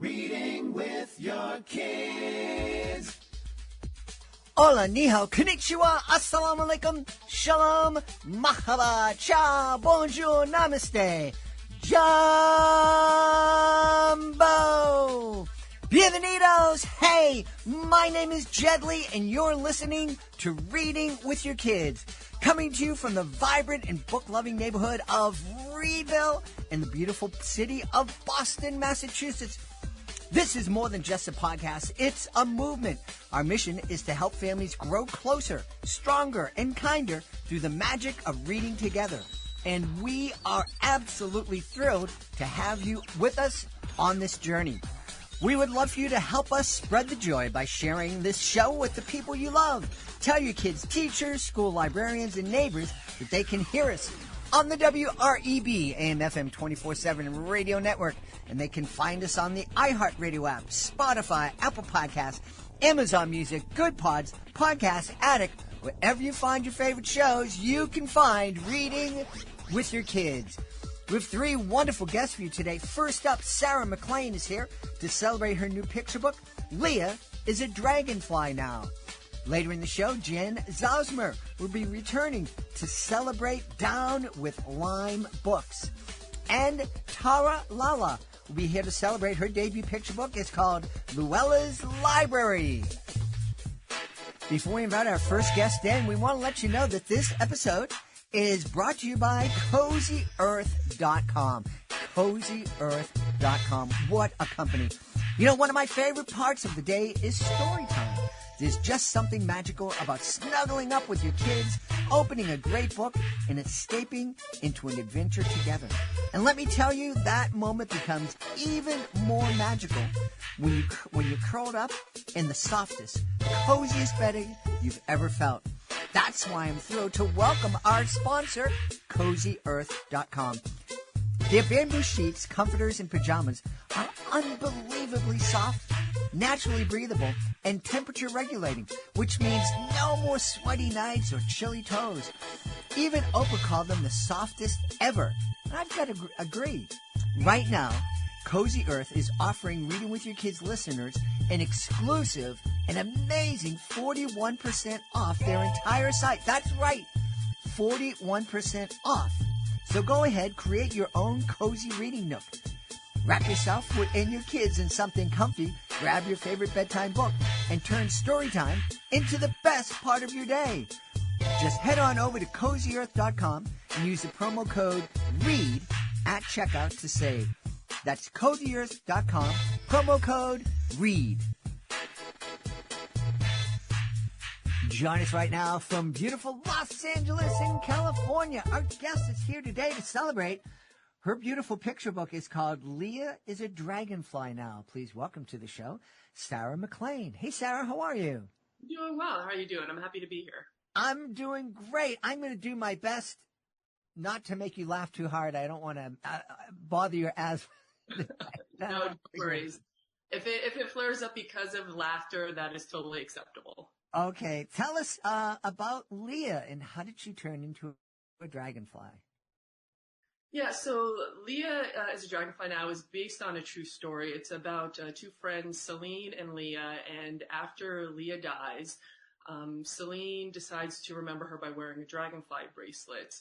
Reading with your kids. Hola, ni hao, konnichiwa, assalamu alaikum, shalom, mahaba, ciao, bonjour, namaste, jumbo, bienvenidos. Hey, my name is Jedley, and you're listening to Reading with Your Kids, coming to you from the vibrant and book-loving neighborhood of Reedville in the beautiful city of Boston, Massachusetts. This is more than just a podcast. It's a movement. Our mission is to help families grow closer, stronger, and kinder through the magic of reading together. And we are absolutely thrilled to have you with us on this journey. We would love for you to help us spread the joy by sharing this show with the people you love. Tell your kids' teachers, school librarians, and neighbors that they can hear us on the WREB AM/FM 24/7 radio network, and they can find us on the iHeartRadio app, Spotify, Apple Podcasts, Amazon Music, Good Pods, Podcast Addict. Wherever you find your favorite shows, you can find Reading with Your Kids. We have three wonderful guests for you today. First up, Sarah McLean is here to celebrate her new picture book, Leah is a Dragonfly Now. Later in the show, Jen Zauzmer will be returning to celebrate Down with Lime books. And Tara Lala will be here to celebrate her debut picture book. It's called Luella's Library. Before we invite our first guest in, we want to let you know that this episode is brought to you by CozyEarth.com. CozyEarth.com. What a company. You know, one of my favorite parts of the day is story time. There's just something magical about snuggling up with your kids, opening a great book, and escaping into an adventure together. And let me tell you, that moment becomes even more magical when you're curled up in the softest, coziest bedding you've ever felt. That's why I'm thrilled to welcome our sponsor, CozyEarth.com. Their bamboo sheets, comforters, and pajamas are unbelievably soft, naturally breathable, and temperature regulating, which means no more sweaty nights or chilly toes. Even Oprah called them the softest ever. And I've got to agree. Right now, Cozy Earth is offering Reading with Your Kids listeners an exclusive and amazing 41% off their entire site. That's right, 41% off. So go ahead, create your own cozy reading nook. Wrap yourself and your kids in something comfy, grab your favorite bedtime book, and turn story time into the best part of your day. Just head on over to CozyEarth.com and use the promo code READ at checkout to save. That's CozyEarth.com, promo code READ. Join us right now from beautiful Los Angeles in California. Our guest is here today to celebrate. Her beautiful picture book is called Leah is a Dragonfly Now. Please welcome to the show, Sarah McLean. Hey, Sarah, how are you? Doing well. How are you doing? I'm happy to be here. I'm doing great. I'm going to do my best not to make you laugh too hard. I don't want to bother your asthma. No worries. If it flares up because of laughter, that is totally acceptable. Okay. Tell us about Leah and how did she turn into a dragonfly? Yeah, so Leah is a Dragonfly Now is based on a true story. It's about two friends, Celine and Leah, and after Leah dies, Celine decides to remember her by wearing a dragonfly bracelet.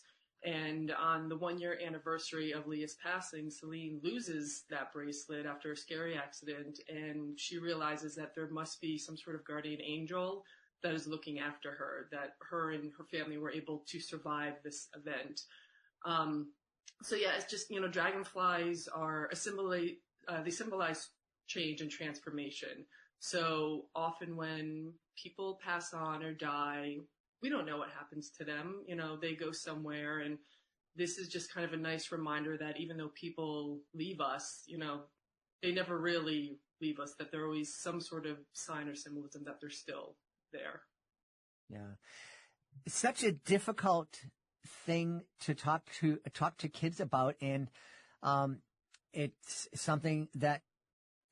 And on the 1-year anniversary of Leah's passing, Celine loses that bracelet after a scary accident, and she realizes that there must be some sort of guardian angel that is looking after her, that her and her family were able to survive this event. So yeah, it's just, dragonflies are they symbolize change and transformation. So often when people pass on or die, we don't know what happens to them. They go somewhere, and this is just kind of a nice reminder that even though people leave us, they never really leave us, that there always some sort of sign or symbolism that they're still there. Yeah. It's such a difficult thing to talk to kids about, and it's something that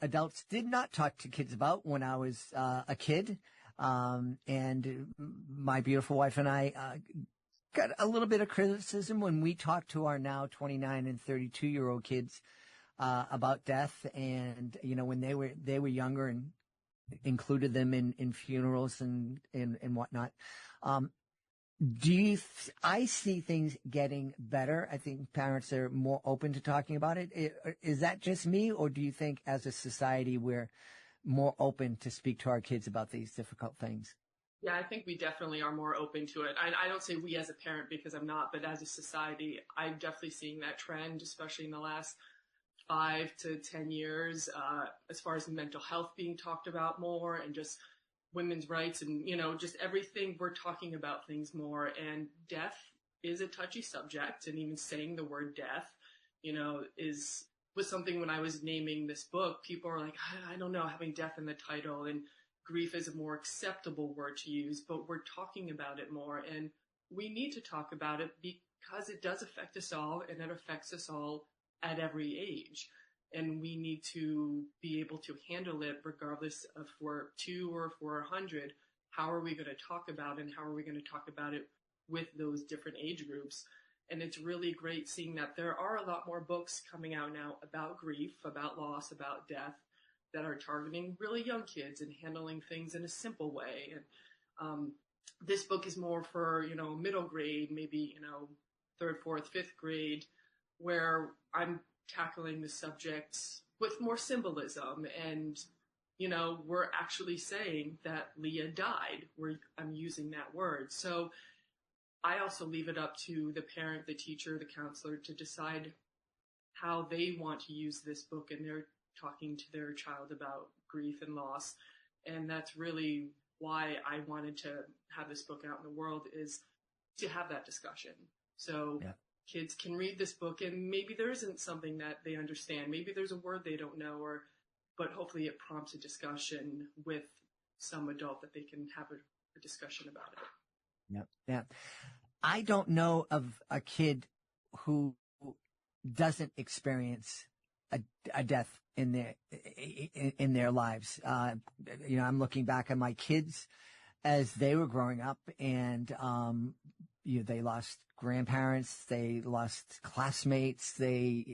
adults did not talk to kids about when I was a kid, and my beautiful wife and I got a little bit of criticism when we talked to our now 29 and 32-year-old kids about death, and when they were younger, and included them in funerals and whatnot. I see things getting better. I think parents are more open to talking about it. Is that just me, or do you think as a society we're more open to speak to our kids about these difficult things? Yeah, I think we definitely are more open to it. I don't say we as a parent because I'm not, but as a society, I'm definitely seeing that trend, especially in the last 5 to 10 years, as far as mental health being talked about more, and just women's rights, and just everything. We're talking about things more, and death is a touchy subject, and even saying the word death was something. When I was naming this book, people are like, I don't know, having death in the title, and grief is a more acceptable word to use, but we're talking about it more, and we need to talk about it because it does affect us all, and it affects us all at every age. And we need to be able to handle it regardless of if we're 2 or if we're 100. How are we going to talk about it, and how are we going to talk about it with those different age groups? And it's really great seeing that there are a lot more books coming out now about grief, about loss, about death, that are targeting really young kids and handling things in a simple way. And this book is more for, middle grade, maybe, 3rd, 4th, 5th grade, where I'm tackling the subjects with more symbolism, and we're actually saying that Leah died, I'm using that word. So I also leave it up to the parent, the teacher, the counselor to decide how they want to use this book, and they're talking to their child about grief and loss. And that's really why I wanted to have this book out in the world, is to have that discussion. So yeah. Kids can read this book, and maybe there isn't something that they understand. Maybe there's a word they don't know, but hopefully it prompts a discussion with some adult that they can have a discussion about it. Yeah. Yeah. I don't know of a kid who doesn't experience a death in their lives. I'm looking back at my kids as they were growing up, and they lost grandparents, they lost classmates, they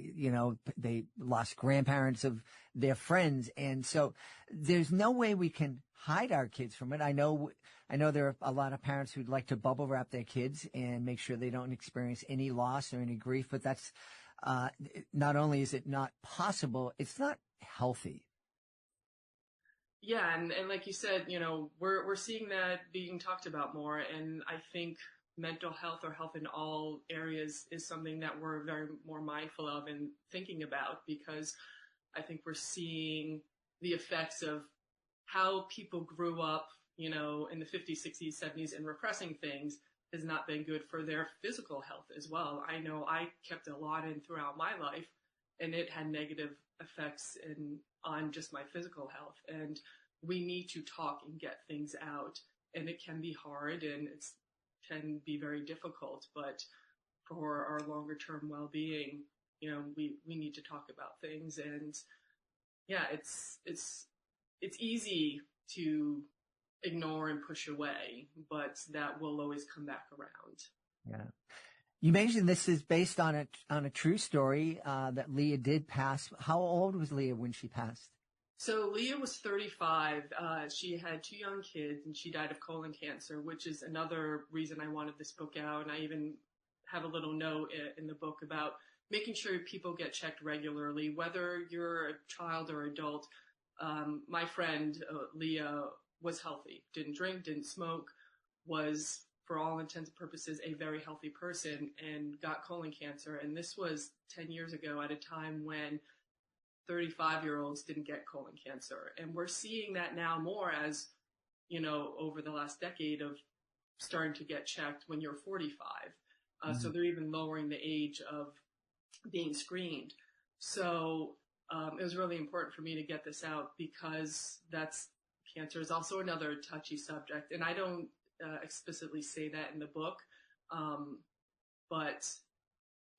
lost grandparents of their friends. And so there's no way we can hide our kids from it. I know there are a lot of parents who'd like to bubble wrap their kids and make sure they don't experience any loss or any grief, but that's, not only is it not possible, it's not healthy. Yeah. And like you said, we're seeing that being talked about more. And I think mental health, or health in all areas, is something that we're very more mindful of and thinking about, because I think we're seeing the effects of how people grew up, in the 50s, 60s, 70s, and repressing things has not been good for their physical health as well. I know I kept a lot in throughout my life, and it had negative effects on just my physical health. And we need to talk and get things out. And it can be hard, and can be very difficult, but for our longer term well-being, we need to talk about things. And yeah, it's easy to ignore and push away, but that will always come back around. Yeah. You mentioned this is based on a true story, that Leah did pass. How old was Leah when she passed? So Leah was 35. She had 2 young kids, and she died of colon cancer, which is another reason I wanted this book out. And I even have a little note in the book about making sure people get checked regularly, whether you're a child or adult. My friend, Leah, was healthy, didn't drink, didn't smoke, was, for all intents and purposes, a very healthy person, and got colon cancer. And this was 10 years ago, at a time when 35-year-olds didn't get colon cancer. And we're seeing that now more as, over the last decade, of starting to get checked when you're 45. So they're even lowering the age of being screened. So it was really important for me to get this out, because cancer is also another touchy subject. And I don't explicitly say that in the book, but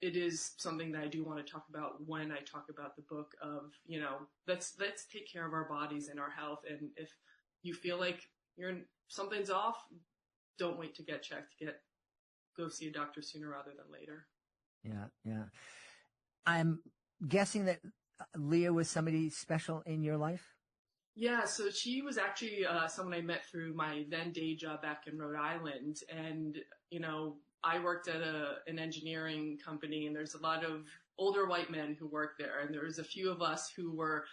it is something that I do want to talk about when I talk about the book of, let's take care of our bodies and our health. And if you feel like something's off, don't wait to get checked. Go see a doctor sooner rather than later. Yeah. Yeah. I'm guessing that Leah was somebody special in your life? Yeah, so she was actually someone I met through my then day job back in Rhode Island. And, I worked at an engineering company, and there's a lot of older white men who work there. And there was a few of us who were,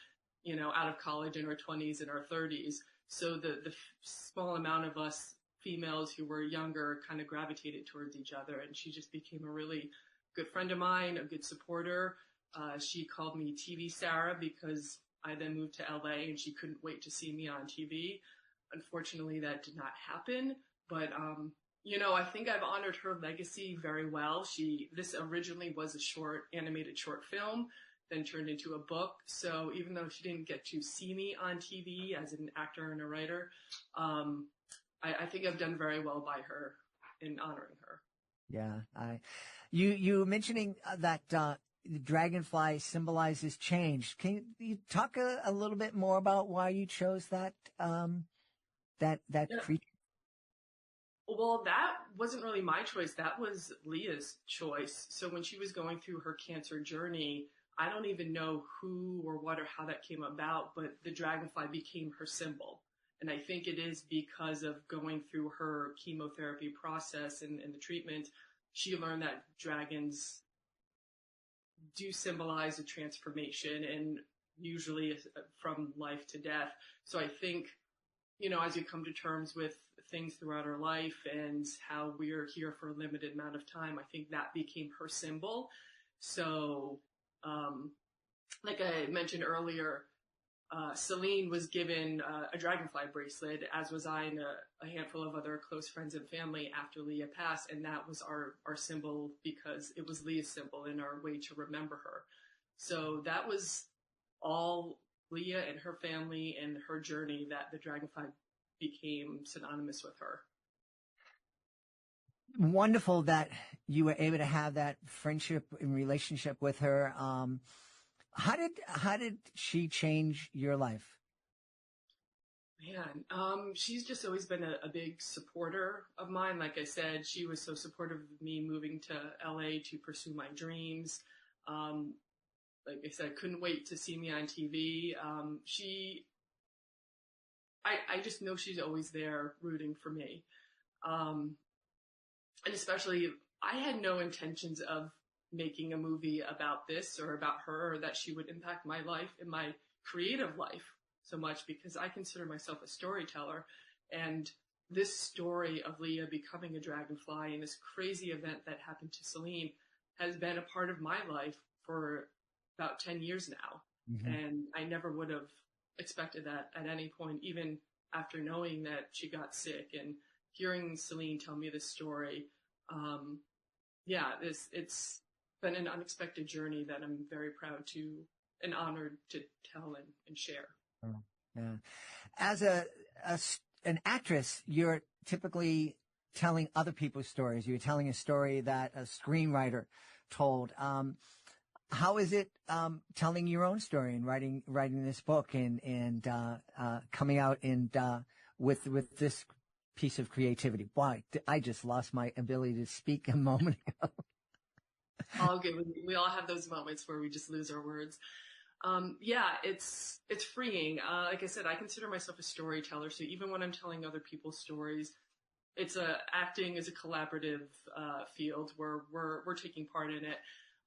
out of college in our 20s and our 30s. So the small amount of us females who were younger kind of gravitated towards each other. And she just became a really good friend of mine, a good supporter. She called me TV Sarah because I then moved to LA and she couldn't wait to see me on TV. Unfortunately, that did not happen. But, I think I've honored her legacy very well. This originally was a animated short film, then turned into a book. So even though she didn't get to see me on TV as an actor and a writer, I think I've done very well by her in honoring her. Yeah. You were mentioning that, Dragonfly symbolizes change. Can you talk a little bit more about why you chose that creature? Well, that wasn't really my choice. That was Leah's choice. So when she was going through her cancer journey, I don't even know who or what or how that came about, but the dragonfly became her symbol. And I think it is because of going through her chemotherapy process and the treatment, she learned that dragons do symbolize a transformation, and usually from life to death. So I think, as you come to terms with things throughout her life and how we're here for a limited amount of time, I think that became her symbol. So, like I mentioned earlier, Celine was given a dragonfly bracelet, as was I and a handful of other close friends and family after Leah passed, and that was our symbol because it was Leah's symbol and our way to remember her. So that was all Leah and her family and her journey that the dragonfly became synonymous with her. Wonderful that you were able to have that friendship and relationship with her. How did she change your life? Man, she's just always been a big supporter of mine. Like I said, she was so supportive of me moving to LA to pursue my dreams. Like I said, couldn't wait to see me on TV. I just know she's always there rooting for me. And especially, I had no intentions of making a movie about this or about her, or that she would impact my life and my creative life so much, because I consider myself a storyteller. And this story of Leah becoming a dragonfly and this crazy event that happened to Celine has been a part of my life for about 10 years now. Mm-hmm. And I never would have expected that at any point, even after knowing that she got sick and hearing Celine tell me this story. It's been an unexpected journey that I'm very proud to and honored to tell and share. Oh, yeah. As an actress, you're typically telling other people's stories. You're telling a story that a screenwriter told. How is it telling your own story and writing this book and coming out and with this piece of creativity? Boy, I just lost my ability to speak a moment ago. All good. We all have those moments where we just lose our words. It's freeing. Like I said, I consider myself a storyteller. So even when I'm telling other people's stories, acting is a collaborative field where we're taking part in it.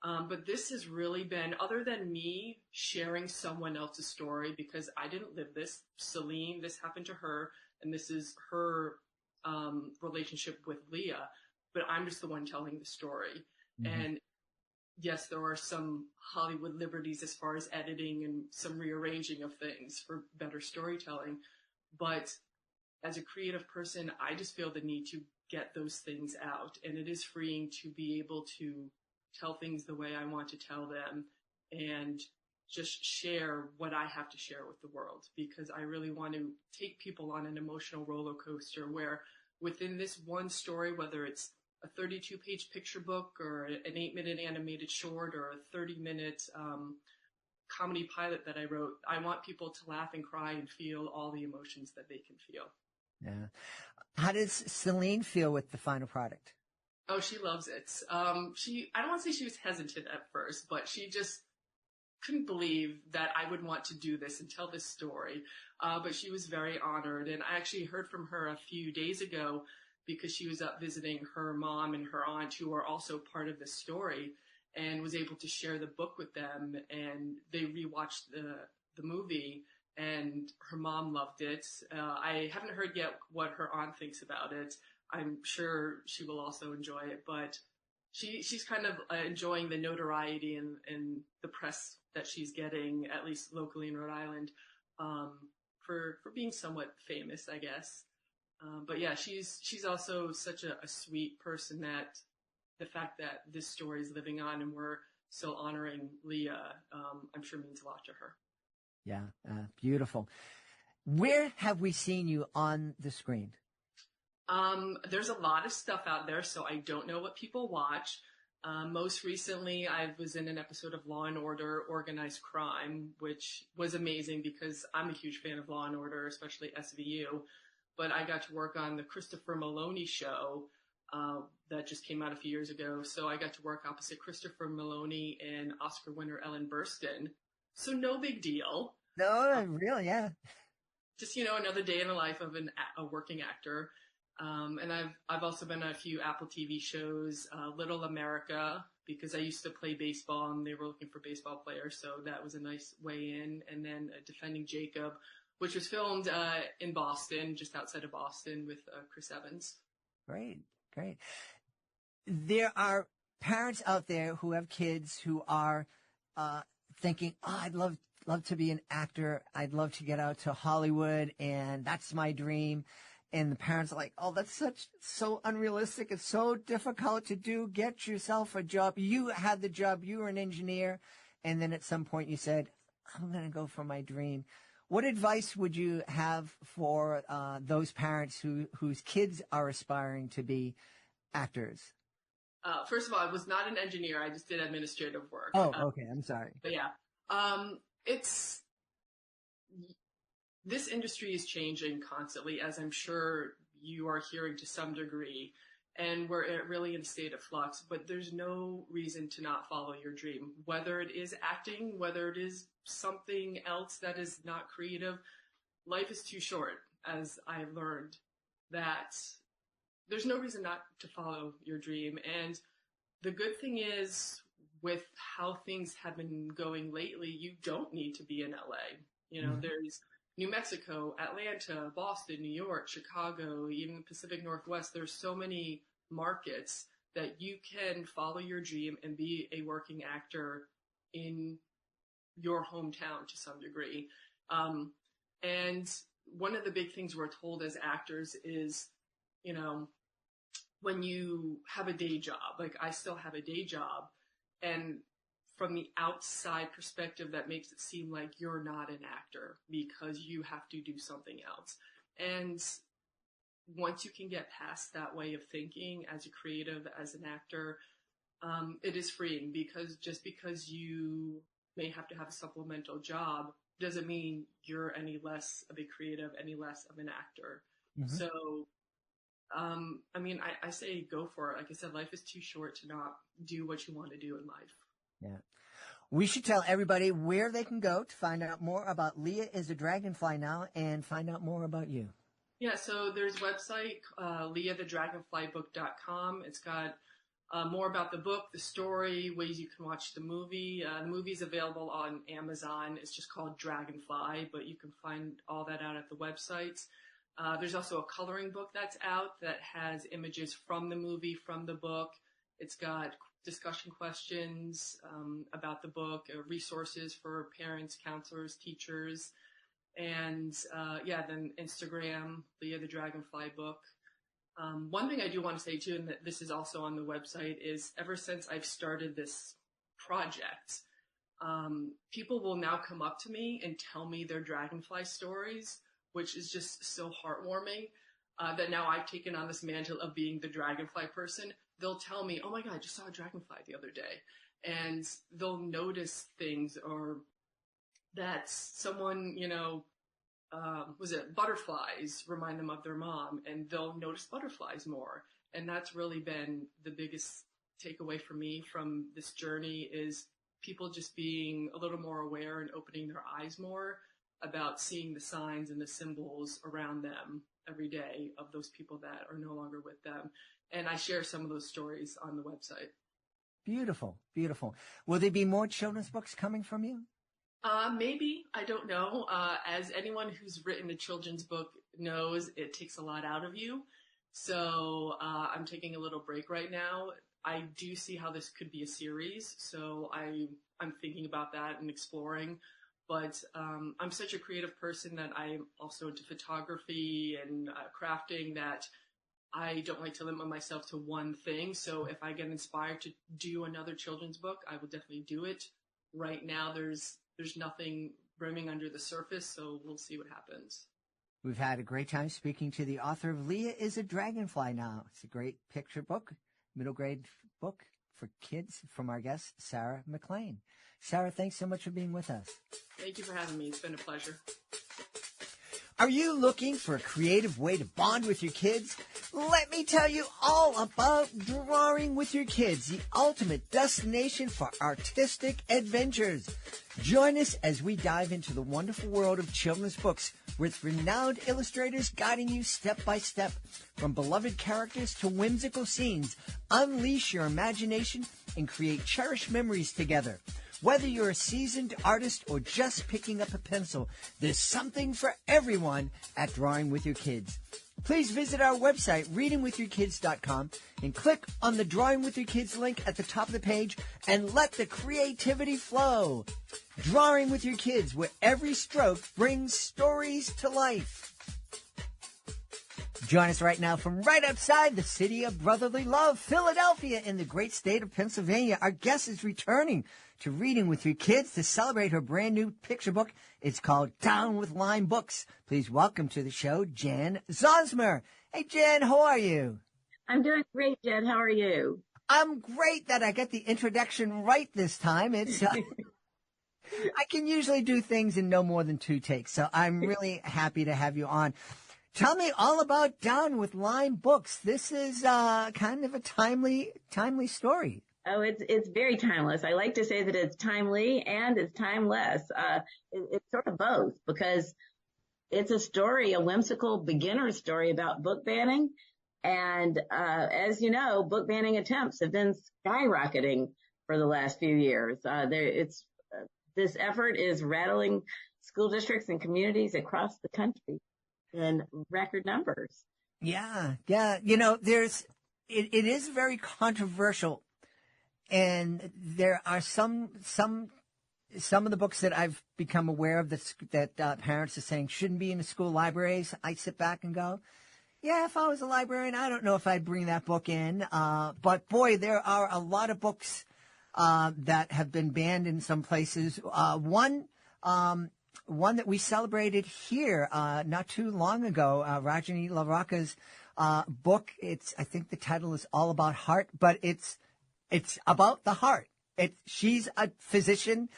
But this has really been, other than me sharing someone else's story, because I didn't live this. Celine, this happened to her, and this is her relationship with Leah. But I'm just the one telling the story. Mm-hmm. And yes, there are some Hollywood liberties as far as editing and some rearranging of things for better storytelling. But as a creative person, I just feel the need to get those things out. And it is freeing to be able to tell things the way I want to tell them and just share what I have to share with the world, because I really want to take people on an emotional roller coaster where within this one story, whether it's a 32-page picture book or an 8-minute animated short or a 30-minute comedy pilot that I wrote, I want people to laugh and cry and feel all the emotions that they can feel. Yeah. How does Celine feel with the final product? Oh, she loves it. I don't want to say she was hesitant at first, but she just couldn't believe that I would want to do this and tell this story. But she was very honored. And I actually heard from her a few days ago because she was up visiting her mom and her aunt, who are also part of this story, and was able to share the book with them. And they rewatched the movie, and her mom loved it. I haven't heard yet what her aunt thinks about it. I'm sure she will also enjoy it, but she's kind of enjoying the notoriety and the press that she's getting, at least locally in Rhode Island, for being somewhat famous, I guess. But yeah, she's also such a sweet person that the fact that this story is living on and we're still honoring Leah, I'm sure means a lot to her. Yeah, beautiful. Where have we seen you on the screen? There's a lot of stuff out there, so I don't know what people watch. Most recently, I was in an episode of Law and Order Organized Crime, which was amazing because I'm a huge fan of Law and Order, especially SVU. But I got to work on the Christopher Maloney show that just came out a few years ago. So I got to work opposite Christopher Maloney and Oscar winner Ellen Burstyn. So no big deal. No, really, yeah. Just, another day in the life of a working actor. And I've also been on a few Apple TV shows, Little America, because I used to play baseball and they were looking for baseball players. So that was a nice way in. And then Defending Jacob, which was filmed in Boston, just outside of Boston, with Chris Evans. Great. There are parents out there who have kids who are thinking, I'd love to be an actor. I'd love to get out to Hollywood, and that's my dream. And the parents are like, oh, that's so unrealistic. It's so difficult to do. Get yourself a job. You had the job. You were an engineer. And then at some point you said, I'm going to go for my dream. What advice would you have for those parents whose kids are aspiring to be actors? First of all, I was not an engineer. I just did administrative work. Oh, okay. I'm sorry. But yeah, this industry is changing constantly, as I'm sure you are hearing to some degree, and we're really in a state of flux, but there's no reason to not follow your dream, whether it is acting, whether it is something else that is not creative. Life is too short, as I've learned, that there's no reason not to follow your dream. And the good thing is, with how things have been going lately, you don't need to be in LA. There's New Mexico, Atlanta, Boston, New York, Chicago, even the Pacific Northwest. There's so many markets that you can follow your dream and be a working actor in your hometown to some degree. And one of the big things we're told as actors is, when you have a day job, like I still have a day job, and from the outside perspective, that makes it seem like you're not an actor because you have to do something else. And once you can get past that way of thinking as a creative, as an actor, it is freeing, because just because you may have to have a supplemental job doesn't mean you're any less of a creative, any less of an actor. Mm-hmm. So, I say go for it. Like I said, life is too short to not do what you want to do in life. Yeah. We should tell everybody where they can go to find out more about Leah is a Dragonfly now and find out more about you. Yeah, so there's a website, leahthedragonflybook.com. It's got more about the book, the story, ways you can watch the movie. The movie's available on Amazon. It's just called Dragonfly, but you can find all that out at the websites. There's also a coloring book that's out that has images from the movie, from the book. It's got discussion questions about the book, resources for parents, counselors, teachers, and then Instagram, Leah the Dragonfly Book. One thing I do want to say too, and that this is also on the website, is ever since I've started this project, people will now come up to me and tell me their Dragonfly stories, which is just so heartwarming. That now I've taken on this mantle of being the Dragonfly person. They'll tell me, oh my God, I just saw a dragonfly the other day. And they'll notice things, or that someone, butterflies remind them of their mom, and they'll notice butterflies more. And that's really been the biggest takeaway for me from this journey, is people just being a little more aware and opening their eyes more about seeing the signs and the symbols around them every day of those people that are no longer with them. And I share some of those stories on the website. Beautiful, beautiful. Will there be more children's books coming from you? Maybe. I don't know. As anyone who's written a children's book knows, it takes a lot out of you. So I'm taking a little break right now. I do see how this could be a series, so I'm thinking about that and exploring. But I'm such a creative person that I'm also into photography and crafting that I don't like to limit myself to one thing. So if I get inspired to do another children's book, I will definitely do it. Right now, there's nothing brimming under the surface, so we'll see what happens. We've had a great time speaking to the author of Leah is a Dragonfly Now. It's a great picture book, middle grade book for kids from our guest, Sarah McLean. Sarah, thanks so much for being with us. Thank you for having me. It's been a pleasure. Are you looking for a creative way to bond with your kids? Let me tell you all about Drawing with Your Kids, the ultimate destination for artistic adventures. Join us as we dive into the wonderful world of children's books with renowned illustrators guiding you step by step. From beloved characters to whimsical scenes, unleash your imagination and create cherished memories together. Whether you're a seasoned artist or just picking up a pencil, there's something for everyone at Drawing with Your Kids. Please visit our website, readingwithyourkids.com, and click on the Drawing with Your Kids link at the top of the page and let the creativity flow. Drawing with Your Kids, where every stroke brings stories to life. Join us right now from right outside the city of brotherly love, Philadelphia, in the great state of Pennsylvania. Our guest is returning to Reading with Your Kids to celebrate her brand new picture book. It's called Down with Line Books. Please welcome to the show, Jan Zauzmer. Hey, Jan, how are you? I'm doing great, Jed. How are you? I'm great that I got the introduction right this time. It's I can usually do things in no more than 2 takes, so I'm really happy to have you on. Tell me all about Down with Line Books. This is kind of a timely story. Oh, it's very timeless. I like to say that it's timely and it's timeless. It's sort of both because it's a story, a whimsical beginner story about book banning. And as you know, book banning attempts have been skyrocketing for the last few years. This effort is rattling school districts and communities across the country in record numbers. Yeah. You know, it is very controversial. And there are some of the books that I've become aware of that parents are saying shouldn't be in the school libraries. I sit back and go, yeah, if I was a librarian, I don't know if I'd bring that book in. But boy, there are a lot of books that have been banned in some places. One that we celebrated here not too long ago, Rajani Laraka's book. I think the title is All About Heart, but it's about the heart. She's a physician,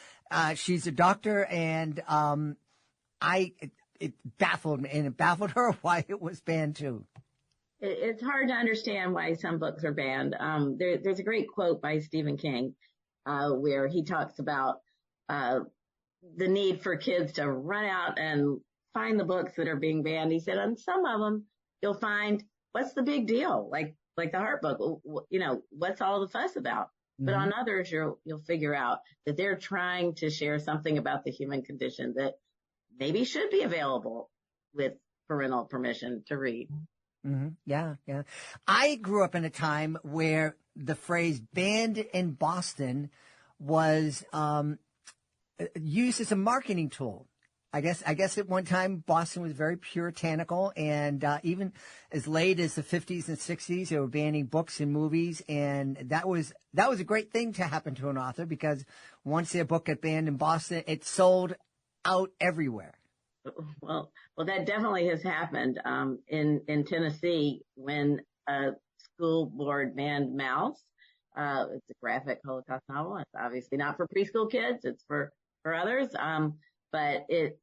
she's a doctor, and it baffled me, and it baffled her why it was banned too. It's hard to understand why some books are banned. There's a great quote by Stephen King where he talks about the need for kids to run out and find the books that are being banned. He said on some of them you'll find, what's the big deal? Like the heart book, you know, what's all the fuss about? Mm-hmm. But on others, you'll figure out that they're trying to share something about the human condition that maybe should be available with parental permission to read. Mm-hmm. Yeah. I grew up in a time where the phrase banned in Boston was used as a marketing tool. I guess at one time Boston was very puritanical, and even as late as the 50s and 60s, they were banning books and movies, and that was a great thing to happen to an author because once their book got banned in Boston, it sold out everywhere. Well, that definitely has happened in Tennessee when a school board banned Mouse. It's a graphic Holocaust novel. It's obviously not for preschool kids. It's for others. But it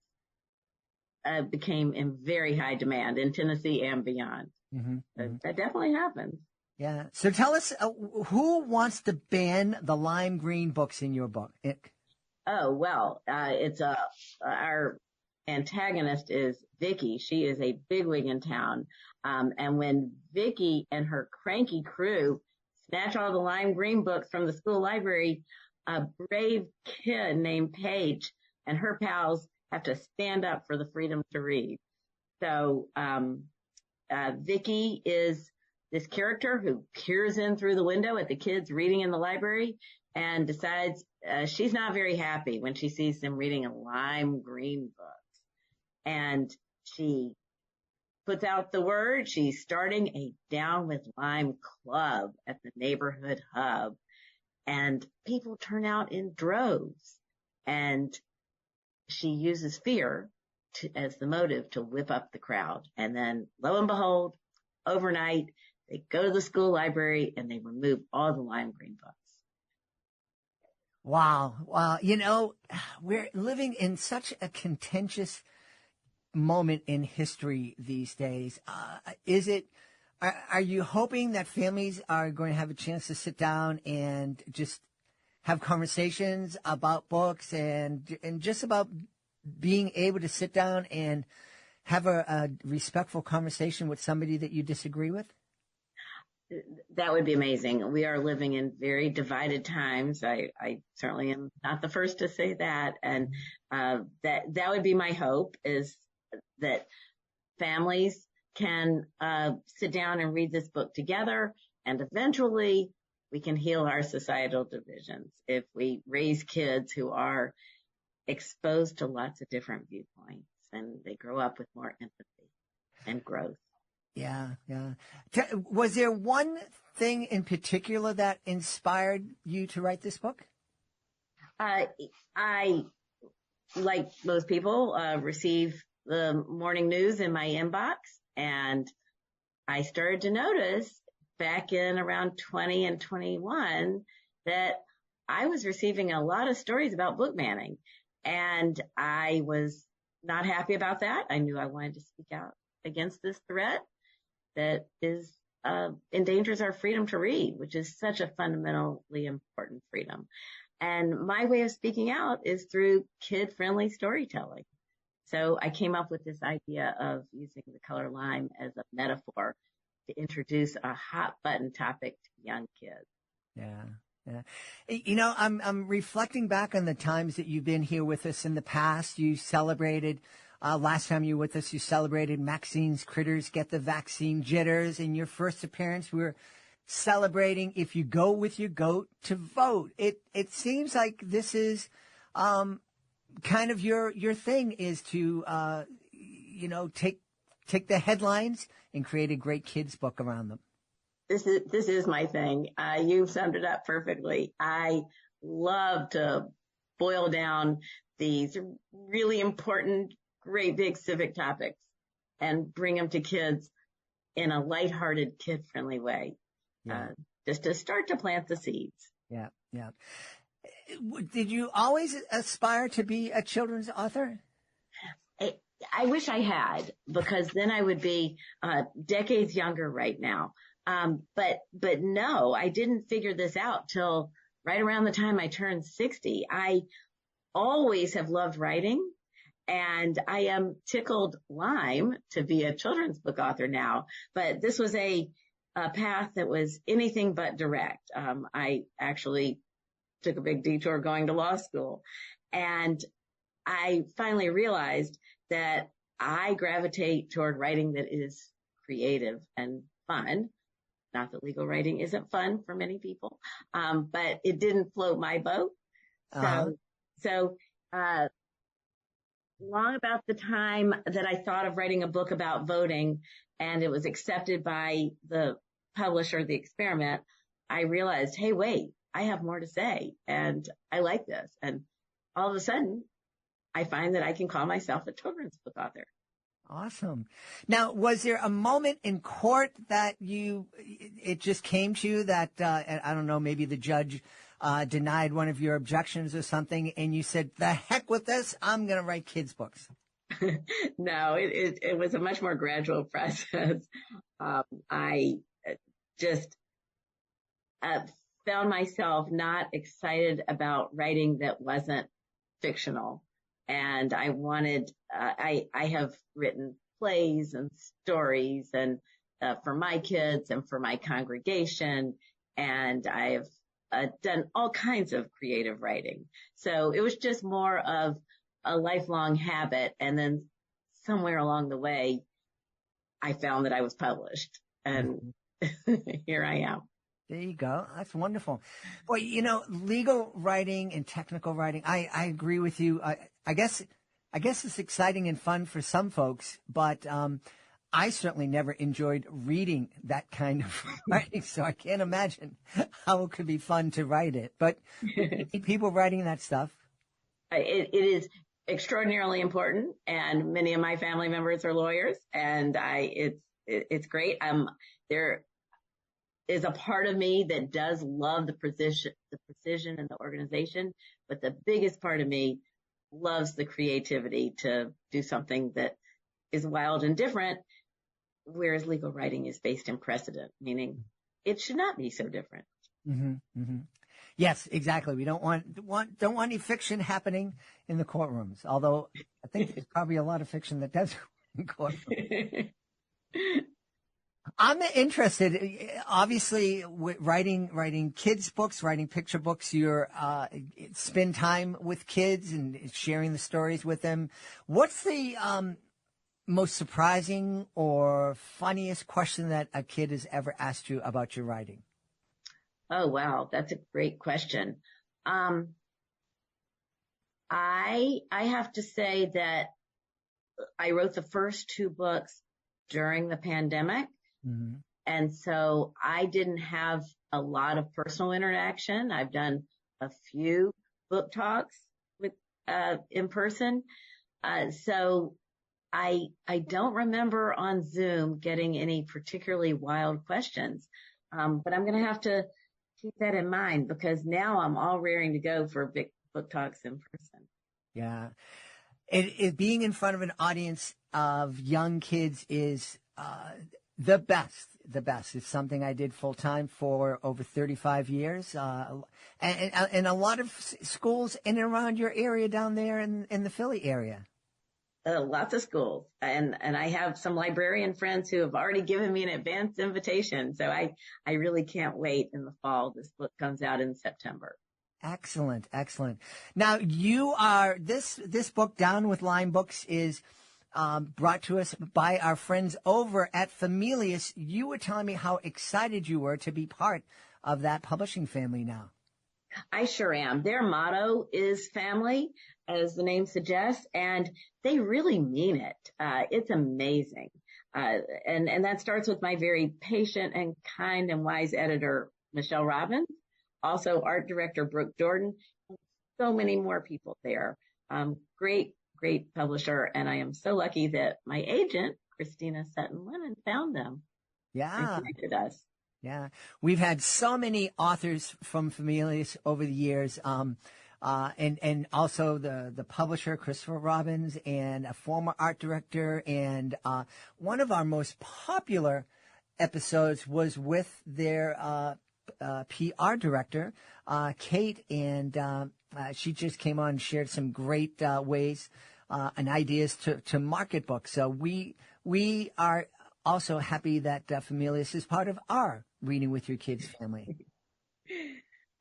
became in very high demand in Tennessee and beyond. Mm-hmm. That definitely happens. Yeah. So tell us, who wants to ban the lime green books in your book? Oh, well, it's our antagonist is Vicky. She is a bigwig in town. And when Vicky and her cranky crew snatch all the lime green books from the school library, a brave kid named Paige and her pals have to stand up for the freedom to read. So, Vicky is this character who peers in through the window at the kids reading in the library and decides she's not very happy when she sees them reading a lime green book. And she puts out the word. She's starting a Down with Lime club at the neighborhood hub. And people turn out in droves. And she uses fear as the motive to whip up the crowd. And then, lo and behold, overnight, they go to the school library and they remove all the lime green books. Wow. Wow. You know, we're living in such a contentious moment in history these days. Are you hoping that families are going to have a chance to sit down and just have conversations about books and just about being able to sit down and have a respectful conversation with somebody that you disagree with? That would be amazing. We are living in very divided times. I certainly am not the first to say that. And that would be my hope, is that families can sit down and read this book together, and eventually we can heal our societal divisions if we raise kids who are exposed to lots of different viewpoints and they grow up with more empathy and growth. Yeah, yeah. Was there one thing in particular that inspired you to write this book? I, like most people, receive the morning news in my inbox, and I started to notice back in around 20 and 21 that I was receiving a lot of stories about book banning, and I was not happy about that. I knew I wanted to speak out against this threat that is endangers our freedom to read, which is such a fundamentally important freedom. And my way of speaking out is through kid-friendly storytelling. So I came up with this idea of using the color lime as a metaphor to introduce a hot button topic to young kids. Yeah. Yeah. You know, I'm reflecting back on the times that you've been here with us in the past. You celebrated, last time you were with us, you celebrated Maxine's Critters Get the Vaccine Jitters. In your first appearance, we were celebrating If You Go With Your Goat to Vote. It seems like this is kind of your thing, is to, take the headlines and create a great kids book around them. This is my thing. You've summed it up perfectly. I love to boil down these really important, great big civic topics and bring them to kids in a lighthearted, kid-friendly way. Yeah. Just to start to plant the seeds. Yeah, yeah. Did you always aspire to be a children's author? I wish I had, because then I would be decades younger right now. But no, I didn't figure this out till right around the time I turned 60. I always have loved writing, and I am tickled lime to be a children's book author now. But this was a path that was anything but direct. I actually took a big detour going to law school, and I finally realized that I gravitate toward writing that is creative and fun. Not that legal writing isn't fun for many people, but it didn't float my boat. So long about the time that I thought of writing a book about voting and it was accepted by the publisher, The Experiment, I realized, hey, wait, I have more to say and I like this. And all of a sudden, I find that I can call myself a children's book author. Awesome. Now, was there a moment in court that it just came to you that, I don't know, maybe the judge denied one of your objections or something, and you said, the heck with this, I'm going to write kids' books? No, it was a much more gradual process. I just uh, found myself not excited about writing that wasn't fictional. And I wanted, I have written plays and stories and for my kids and for my congregation. And I've done all kinds of creative writing. So it was just more of a lifelong habit. And then somewhere along the way, I found that I was published, and here I am. There you go. That's wonderful. Boy, legal writing and technical writing, I agree with you. I guess it's exciting and fun for some folks, but I certainly never enjoyed reading that kind of writing, so I can't imagine how it could be fun to write it. But people writing that stuff. It is extraordinarily important, and many of my family members are lawyers, and it's great. There is a part of me that does love the precision and the organization, but the biggest part of me loves the creativity to do something that is wild and different, whereas legal writing is based in precedent, meaning it should not be so different. Mm-hmm, mm-hmm. Yes, exactly. We don't want any fiction happening in the courtrooms. Although I think there's probably a lot of fiction that does in courtrooms. I'm interested, obviously, with writing kids' books, writing picture books. You spend time with kids and sharing the stories with them. What's the most surprising or funniest question that a kid has ever asked you about your writing? Oh, wow. That's a great question. I have to say that I wrote the first two books during the pandemic. Mm-hmm. And so I didn't have a lot of personal interaction. I've done a few book talks with, in person. So I don't remember on Zoom getting any particularly wild questions. But I'm going to have to keep that in mind, because now I'm all raring to go for big book talks in person. Yeah. It being in front of an audience of young kids is the best. It's something I did full time for over 35 years. And a lot of schools in and around your area down there in the Philly area. Lots of schools. And I have some librarian friends who have already given me an advance invitation. So I really can't wait in the fall. This book comes out in September. Excellent. Now this book, Down with Line Books, is brought to us by our friends over at Familius. You were telling me how excited you were to be part of that publishing family now. I sure am. Their motto is family, as the name suggests, and they really mean it. It's amazing. And that starts with my very patient and kind and wise editor, Michelle Robbins, also art director, Brooke Jordan, and so many more people there. Great publisher. And I am so lucky that my agent, Christina Sutton-Lennon, found them. Yeah. And connected us. Yeah. We've had so many authors from Familius over the years. And also the publisher, Christopher Robbins, and a former art director. And one of our most popular episodes was with their PR director, Kate, and she just came on and shared some great ways and ideas to market books. So we are also happy that Familius is part of our Reading with Your Kids family.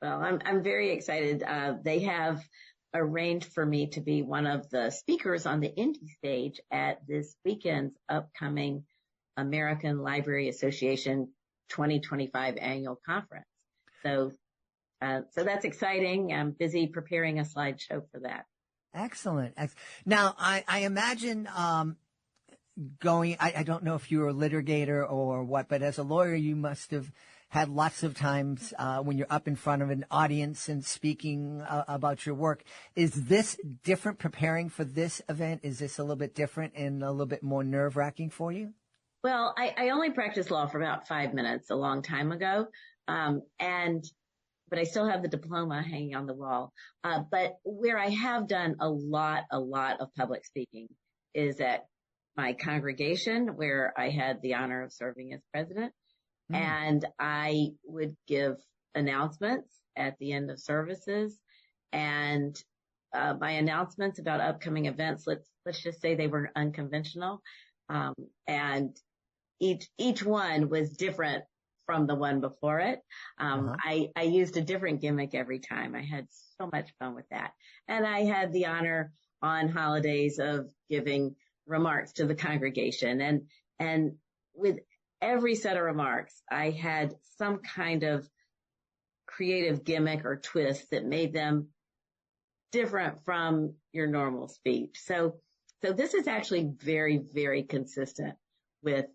Well, I'm very excited. They have arranged for me to be one of the speakers on the indie stage at this weekend's upcoming American Library Association 2025 annual conference. So that's exciting. I'm busy preparing a slideshow for that. Excellent. Now, I imagine going, I don't know if you're a litigator or what, but as a lawyer, you must have had lots of times when you're up in front of an audience and speaking about your work. Is this different, preparing for this event? Is this a little bit different and a little bit more nerve-wracking for you? Well, I only practiced law for about 5 minutes a long time ago. But I still have the diploma hanging on the wall. But where I have done a lot of public speaking is at my congregation, where I had the honor of serving as president. And I would give announcements at the end of services. And my announcements about upcoming events, let's just say they were unconventional. And each one was different from the one before it. I used a different gimmick every time. I had so much fun with that. And I had the honor on holidays of giving remarks to the congregation. And with every set of remarks, I had some kind of creative gimmick or twist that made them different from your normal speech. So this is actually very, very consistent with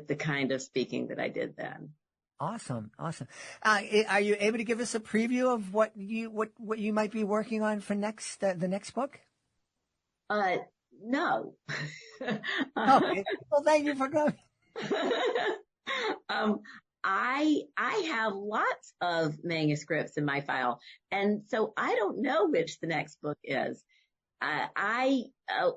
the kind of speaking that I did then. Awesome. Are you able to give us a preview of what you might be working on for the next book? No. Okay. Well, thank you for coming. I have lots of manuscripts in my file, and so I don't know which the next book is. I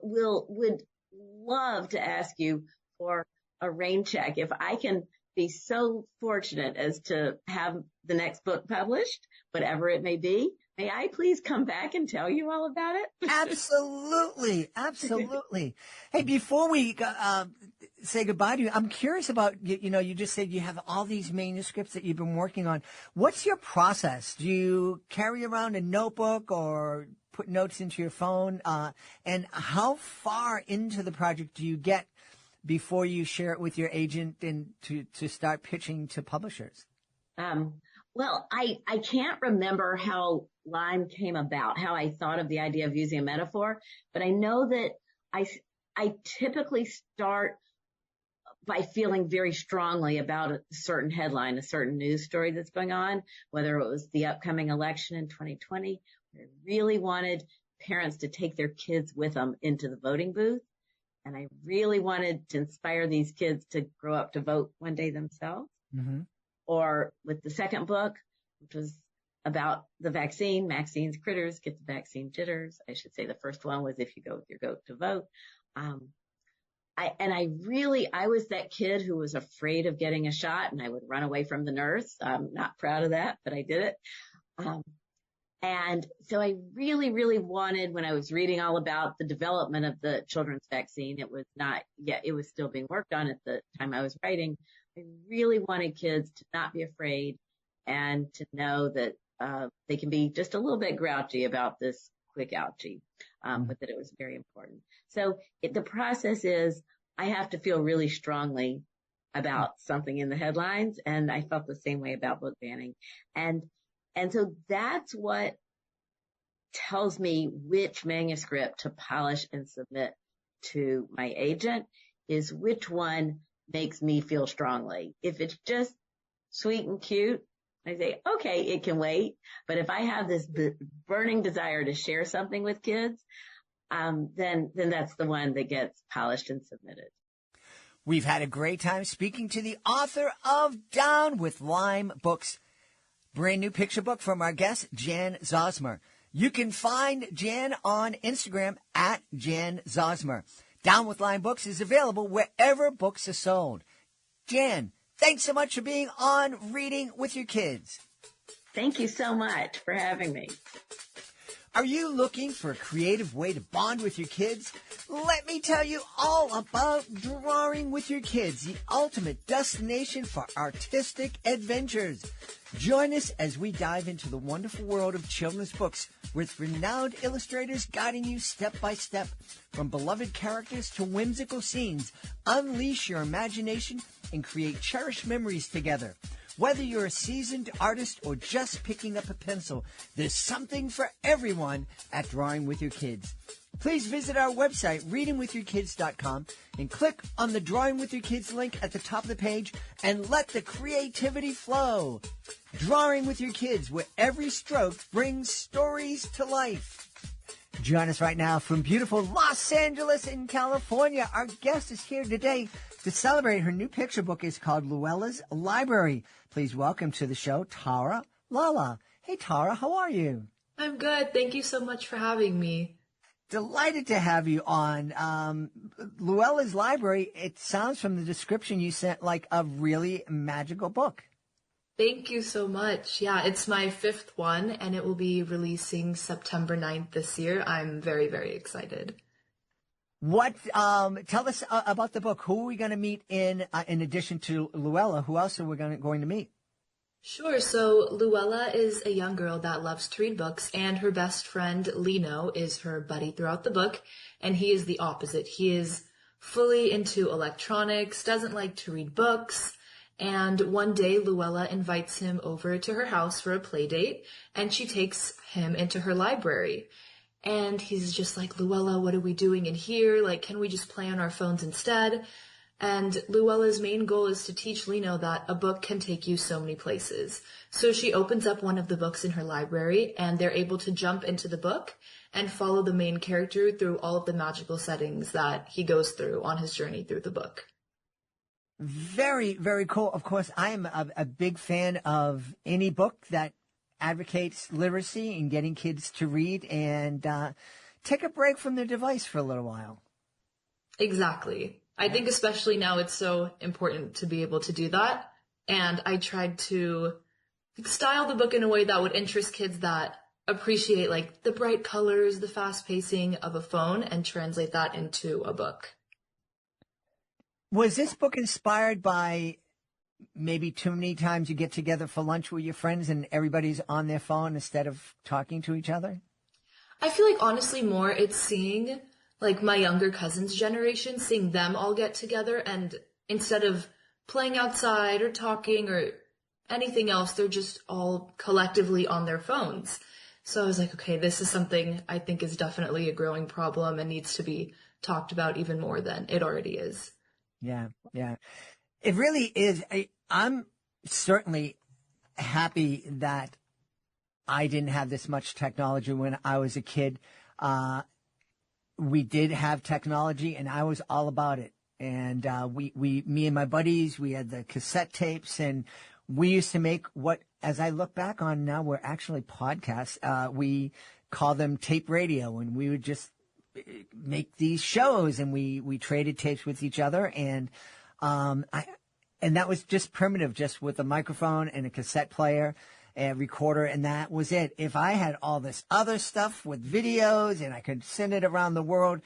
would love to ask you for a rain check. If I can be so fortunate as to have the next book published, whatever it may be, may I please come back and tell you all about it? Absolutely. Hey, before we say goodbye to you, I'm curious about, you just said you have all these manuscripts that you've been working on. What's your process? Do you carry around a notebook or put notes into your phone? And how far into the project do you get before you share it with your agent and to start pitching to publishers? Well, I can't remember how Lyme came about, how I thought of the idea of using a metaphor, but I know that I typically start by feeling very strongly about a certain headline, a certain news story that's going on, whether it was the upcoming election in 2020. I really wanted parents to take their kids with them into the voting booth. And I really wanted to inspire these kids to grow up to vote one day themselves. Mm-hmm. Or with the second book, which was about the vaccine, Maxine's critters get the vaccine jitters. I should say the first one was if you go with your goat to vote. I was that kid who was afraid of getting a shot, and I would run away from the nurse. I'm not proud of that, but I did it. And so I really, really wanted, when I was reading all about the development of the children's vaccine, it was not yet, it was still being worked on at the time I was writing. I really wanted kids to not be afraid and to know that they can be just a little bit grouchy about this quick ouchie, but that it was very important. So the process is I have to feel really strongly about something in the headlines, and I felt the same way about book banning. And so that's what tells me which manuscript to polish and submit to my agent, is which one makes me feel strongly. If it's just sweet and cute, I say, okay, it can wait. But if I have this burning desire to share something with kids, then that's the one that gets polished and submitted. We've had a great time speaking to the author of Down with Lyme Books. Brand new picture book from our guest, Jan Zauzmer. You can find Jan on Instagram at Jan Zauzmer. Down with Lyme Books is available wherever books are sold. Jan, thanks so much for being on Reading with Your Kids. Thank you so much for having me. Are you looking for a creative way to bond with your kids? Let me tell you all about Drawing with Your Kids, the ultimate destination for artistic adventures. Join us as we dive into the wonderful world of children's books with renowned illustrators guiding you step by step. From beloved characters to whimsical scenes, unleash your imagination and create cherished memories together. Whether you're a seasoned artist or just picking up a pencil, there's something for everyone at Drawing with Your Kids. Please visit our website, readingwithyourkids.com, and click on the Drawing with Your Kids link at the top of the page and let the creativity flow. Drawing with Your Kids, where every stroke brings stories to life. Join us right now from beautiful Los Angeles in California. Our guest is here today to celebrate her new picture book. Is called Luella's Library. Please welcome to the show, Tara Lala. Hey, Tara, how are you? I'm good. Thank you so much for having me. Delighted to have you on. Luella's Library, it sounds from the description you sent like a really magical book. Thank you so much. Yeah, it's my fifth one and it will be releasing September 9th this year. I'm very, very excited. What? Tell us about the book. Who are we going to meet in addition to Luella? Who else are we going to meet? Sure. So Luella is a young girl that loves to read books, and her best friend Lino is her buddy throughout the book, and he is the opposite. He is fully into electronics, doesn't like to read books, and one day Luella invites him over to her house for a play date, and she takes him into her library. And he's just like, Luella, what are we doing in here? Like, can we just play on our phones instead? And Luella's main goal is to teach Lino that a book can take you so many places. So she opens up one of the books in her library, and they're able to jump into the book and follow the main character through all of the magical settings that he goes through on his journey through the book. Very, very cool. Of course, I am a big fan of any book that advocates literacy and getting kids to read and take a break from their device for a little while. Exactly. I think especially now it's so important to be able to do that. And I tried to style the book in a way that would interest kids that appreciate like the bright colors, the fast pacing of a phone, and translate that into a book. Was this book inspired by maybe too many times you get together for lunch with your friends and everybody's on their phone instead of talking to each other? I feel like honestly more it's seeing like my younger cousins' generation, seeing them all get together, and instead of playing outside or talking or anything else, they're just all collectively on their phones. So I was like, okay, this is something I think is definitely a growing problem and needs to be talked about even more than it already is. Yeah, yeah. It really is. I'm certainly happy that I didn't have this much technology when I was a kid. We did have technology, and I was all about it. And me and my buddies, we had the cassette tapes, and we used to make what, as I look back on now, were actually podcasts. We call them tape radio, and we would just make these shows, and we traded tapes with each other, and and that was just primitive, just with a microphone and a cassette player and recorder, and that was it. If I had all this other stuff with videos and I could send it around the world,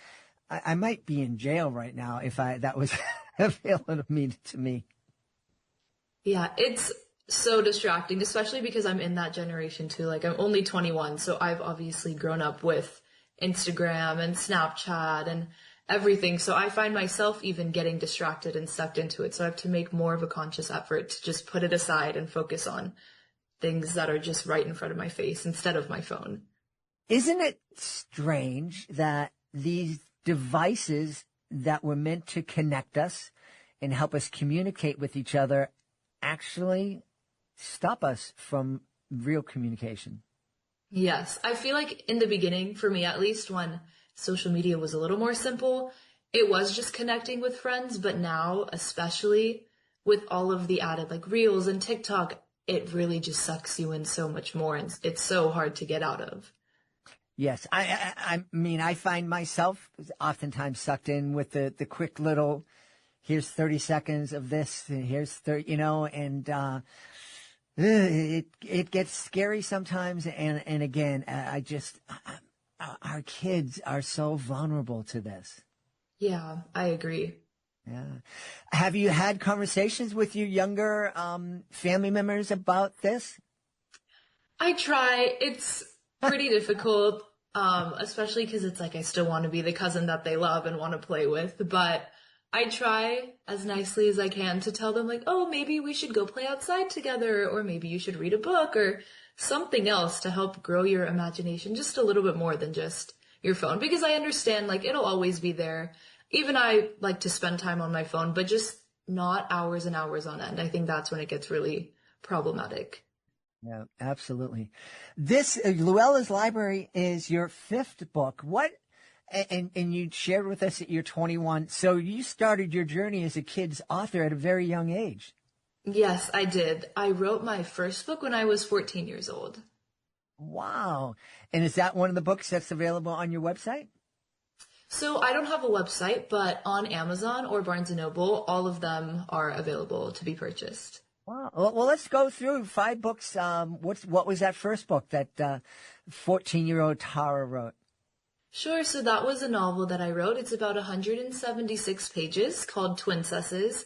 I might be in jail right now if that was available to me. Yeah, it's so distracting, especially because I'm in that generation too. Like I'm only 21, so I've obviously grown up with Instagram and Snapchat and everything. So I find myself even getting distracted and sucked into it. So I have to make more of a conscious effort to just put it aside and focus on things that are just right in front of my face instead of my phone. Isn't it strange that these devices that were meant to connect us and help us communicate with each other actually stop us from real communication? Yes, I feel like in the beginning, for me at least, when social media was a little more simple, it was just connecting with friends. But now, especially with all of the added like Reels and TikTok, it really just sucks you in so much more, and it's so hard to get out of. Yes, I mean, I find myself oftentimes sucked in with the quick little, here's 30 seconds of this, and here's 30, and it gets scary sometimes. And again, our kids are so vulnerable to this. Yeah, I agree. Yeah. Have you had conversations with your younger family members about this? I try. It's pretty difficult, especially because it's like I still want to be the cousin that they love and want to play with. But I try as nicely as I can to tell them like, oh, maybe we should go play outside together, or maybe you should read a book or something else to help grow your imagination just a little bit more than just your phone. Because I understand like it'll always be there. Even I like to spend time on my phone, but just not hours and hours on end. I think that's when it gets really problematic. Yeah, absolutely. This Luella's Library is your fifth book. What? And you shared with us that you're 21. So you started your journey as a kid's author at a very young age. Yes, I did. I wrote my first book when I was 14 years old. Wow. And is that one of the books that's available on your website? So I don't have a website, but on Amazon or Barnes & Noble, all of them are available to be purchased. Wow. Well, let's go through 5 books. What was that first book that 14-year-old Tara wrote? Sure, so that was a novel that I wrote. It's about 176 pages called Twincesses,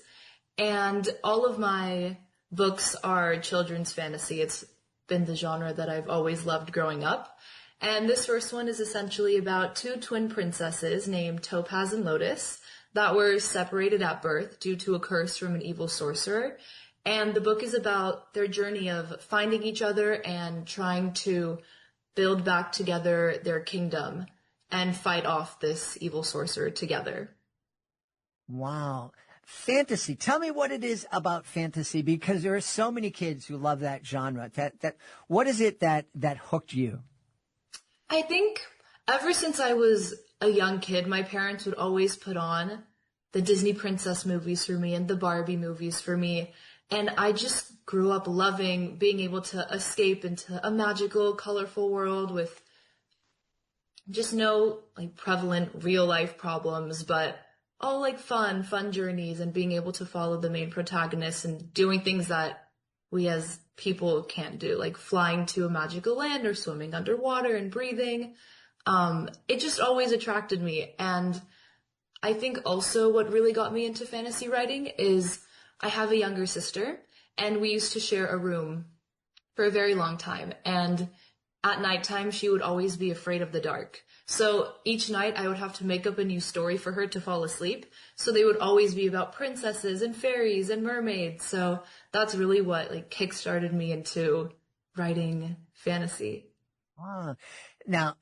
and all of my books are children's fantasy. It's been the genre that I've always loved growing up. And this first one is essentially about 2 twin princesses named Topaz and Lotus that were separated at birth due to a curse from an evil sorcerer. And the book is about their journey of finding each other and trying to build back together their kingdom and fight off this evil sorcerer together. Wow. Fantasy. Tell me what it is about fantasy, because there are so many kids who love that genre. What is it that hooked you? I think ever since I was a young kid, my parents would always put on the Disney princess movies for me and the Barbie movies for me. And I just grew up loving being able to escape into a magical, colorful world with just no like prevalent real life problems, but all like fun journeys and being able to follow the main protagonist and doing things that we as people can't do, like flying to a magical land or swimming underwater and breathing. It just always attracted me. And I think also what really got me into fantasy writing is I have a younger sister, and we used to share a room for a very long time. And at nighttime, she would always be afraid of the dark. So each night I would have to make up a new story for her to fall asleep. So they would always be about princesses and fairies and mermaids. So that's really what like kickstarted me into writing fantasy. Ah. Now,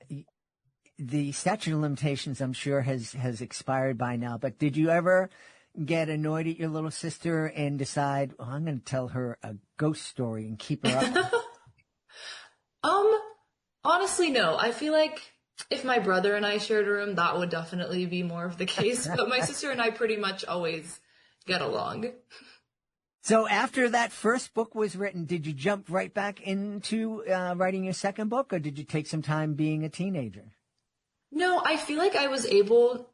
the statute of limitations, I'm sure, has expired by now. But did you ever get annoyed at your little sister and decide, oh, I'm going to tell her a ghost story and keep her up? Honestly, no. I feel like if my brother and I shared a room, that would definitely be more of the case. But my sister and I pretty much always get along. So after that first book was written, did you jump right back into writing your second book, or did you take some time being a teenager? No, I feel like I was able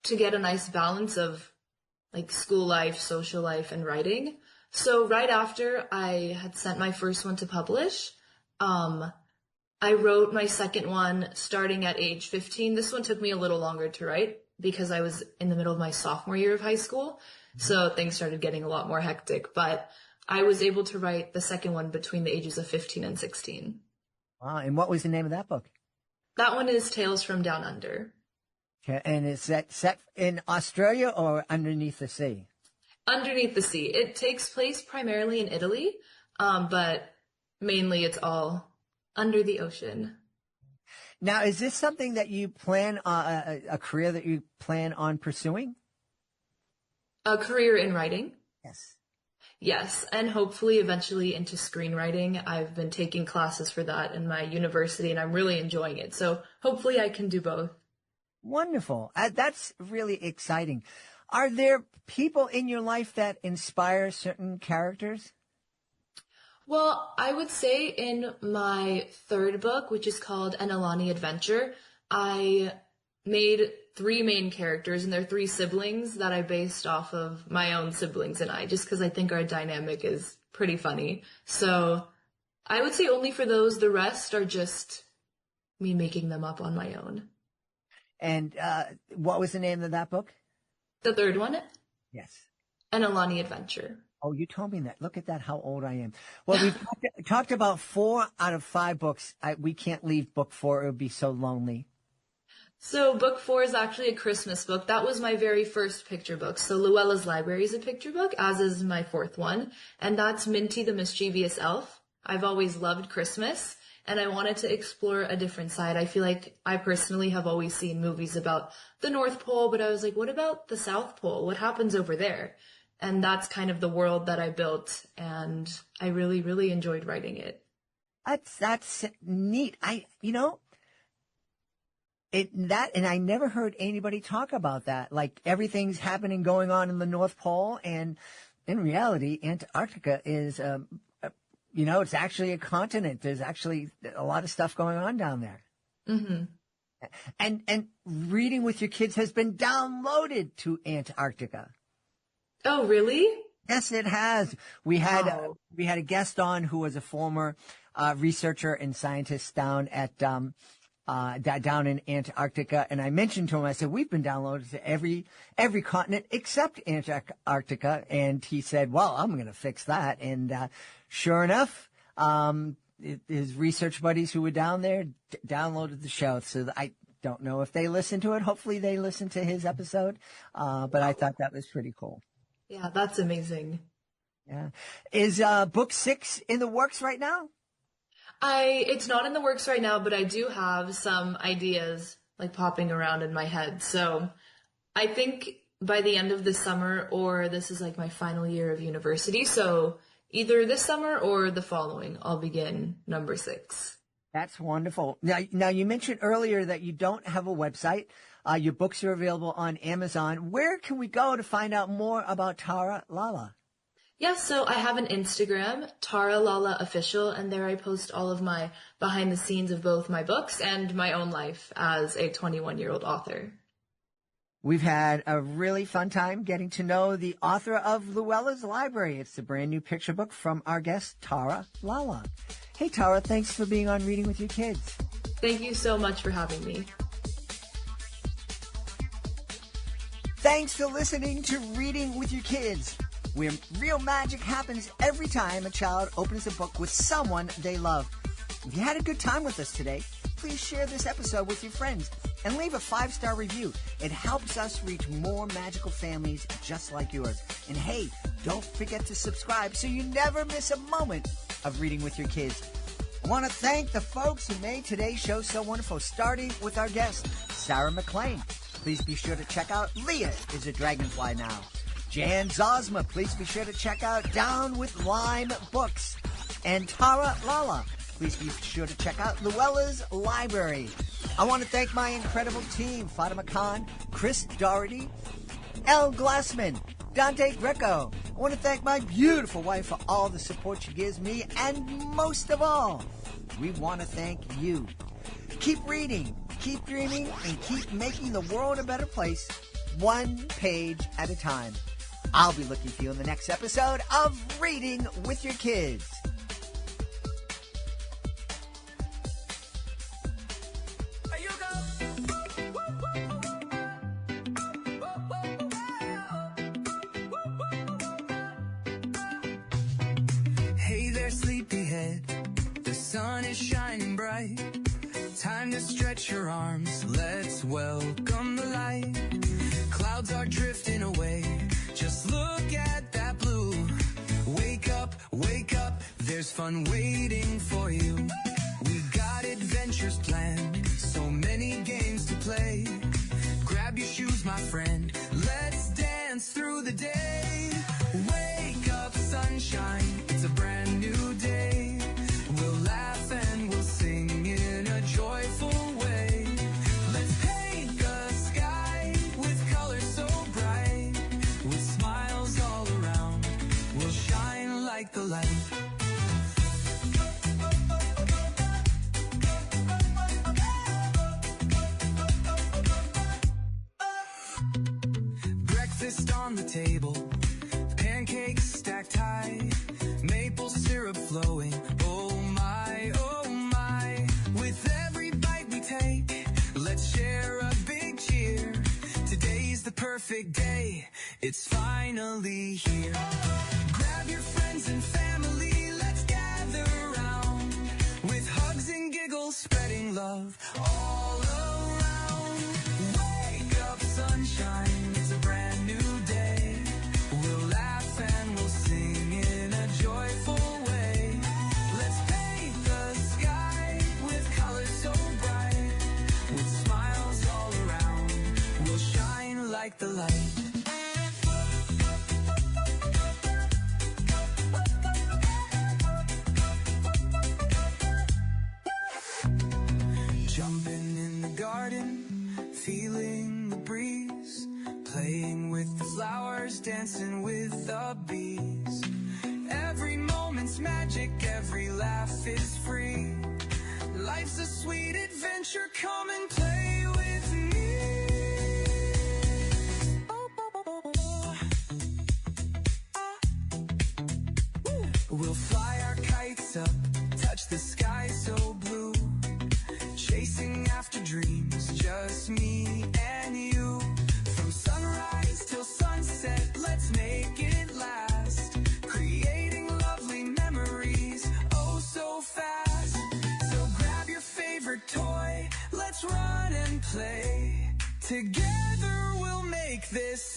to get a nice balance of like school life, social life, and writing. So right after I had sent my first one to publish, I wrote my second one starting at age 15. This one took me a little longer to write because I was in the middle of my sophomore year of high school. So things started getting a lot more hectic, but I was able to write the second one between the ages of 15 and 16. Wow. And what was the name of that book? That one is Tales from Down Under. Okay. And is that set in Australia or underneath the sea? Underneath the sea. It takes place primarily in Italy, but mainly it's all under the ocean. Now, is this something that you plan, a career that you plan on pursuing? A career in writing? Yes. Yes, and hopefully eventually into screenwriting. I've been taking classes for that in my university, and I'm really enjoying it. So hopefully I can do both. Wonderful. That's really exciting. Are there people in your life that inspire certain characters? Well, I would say in my third book, which is called An Alani Adventure, I made 3 main characters, and they're 3 siblings that I based off of my own siblings and I, just because I think our dynamic is pretty funny. So I would say only for those. The rest are just me making them up on my own. And what was the name of that book? The third one? Yes. An Alani Adventure. Oh, you told me that. Look at that, how old I am. Well, we've talked about 4 out of 5 books. We can't leave book 4. It would be so lonely. So book 4 is actually a Christmas book. That was my very first picture book. So Luella's Library is a picture book, as is my 4th one. And that's Minty the Mischievous Elf. I've always loved Christmas, and I wanted to explore a different side. I feel like I personally have always seen movies about the North Pole, but I was like, what about the South Pole? What happens over there? And that's kind of the world that I built, and I really, really enjoyed writing it. That's neat. And I never heard anybody talk about that. Like everything's happening, going on in the North Pole, and in reality, Antarctica is, it's actually a continent. There's actually a lot of stuff going on down there. Mm-hmm. And reading with your kids has been downloaded to Antarctica. Oh, really? Yes, it has. We had Wow. we had a guest on who was a former researcher and scientist down at down in Antarctica, and I mentioned to him, I said, we've been downloaded to every continent except Antarctica, and he said, well, I'm going to fix that, and sure enough, his research buddies who were down there downloaded the show, so I don't know if they listened to it. Hopefully they listened to his episode, but I thought that was pretty cool. Yeah, that's amazing. Yeah. Is book 6 in the works right now? It's not in the works right now, but I do have some ideas like popping around in my head. So I think by the end of the summer, or this is like my final year of university. So either this summer or the following, I'll begin number 6. That's wonderful. Now you mentioned earlier that you don't have a website. Your books are available on Amazon. Where can we go to find out more about Tara Lala? Yeah, so I have an Instagram, Tara Lala Official, and there I post all of my behind the scenes of both my books and my own life as a 21-year-old author. We've had a really fun time getting to know the author of Luella's Library. It's the brand new picture book from our guest, Tara Lala. Hey, Tara, thanks for being on Reading with Your Kids. Thank you so much for having me. Thanks for listening to Reading with Your Kids, where real magic happens every time a child opens a book with someone they love. If you had a good time with us today, please share this episode with your friends and leave a 5-star review. It helps us reach more magical families just like yours. And hey, don't forget to subscribe so you never miss a moment of Reading with Your Kids. I want to thank the folks who made today's show so wonderful, starting with our guest, Sarah McLean. Please be sure to check out Leah is a Dragonfly now. Jan Zauzmer, please be sure to check out Down with Lime Books. And Tara Lala, please be sure to check out Luella's Library. I want to thank my incredible team, Fatima Khan, Chris Doherty, Elle Glassman, Dante Greco. I want to thank my beautiful wife for all the support she gives me, and most of all, we want to thank you. Keep reading, keep dreaming, and keep making the world a better place, one page at a time. I'll be looking for you in the next episode of Reading with Your Kids. Hey there, sleepyhead. The sun is shining bright. Time to stretch your arms. Let's welcome the light. Clouds are drifting away. Just look at that blue. Wake up, there's fun waiting for you. We got adventures planned, so many games to play. Grab your shoes, my friend, let's dance through the day. Wake up, sunshine, it's a brand new day. We'll laugh and we'll sing in a joyful way. Let's paint the sky with colors so bright. With smiles all around, we'll shine like the light. Breakfast on the table, pancakes stacked high, maple syrup flowing, oh my, oh my. With every bite we take, let's share a big cheer. Today's the perfect day, it's finally here. Grab your friends and family, let's gather around. With hugs and giggles, spreading love all around. Wake up, sunshine, it's a brand new day. We'll laugh and we'll sing in a joyful way. Let's paint the sky with colors so bright. With smiles all around, we'll shine like the light. Jumping in the garden, feeling the breeze, playing with the flowers, dancing with the bees. Every moment's magic, every laugh is free. Life's a sweet adventure, come and play with me. We'll fly our kites up, touch the sky so blue, chasing after dreams, just me and you. From sunrise till sunset, let's make it last, creating lovely memories, oh so fast. So grab your favorite toy, let's run and play. Together we'll make this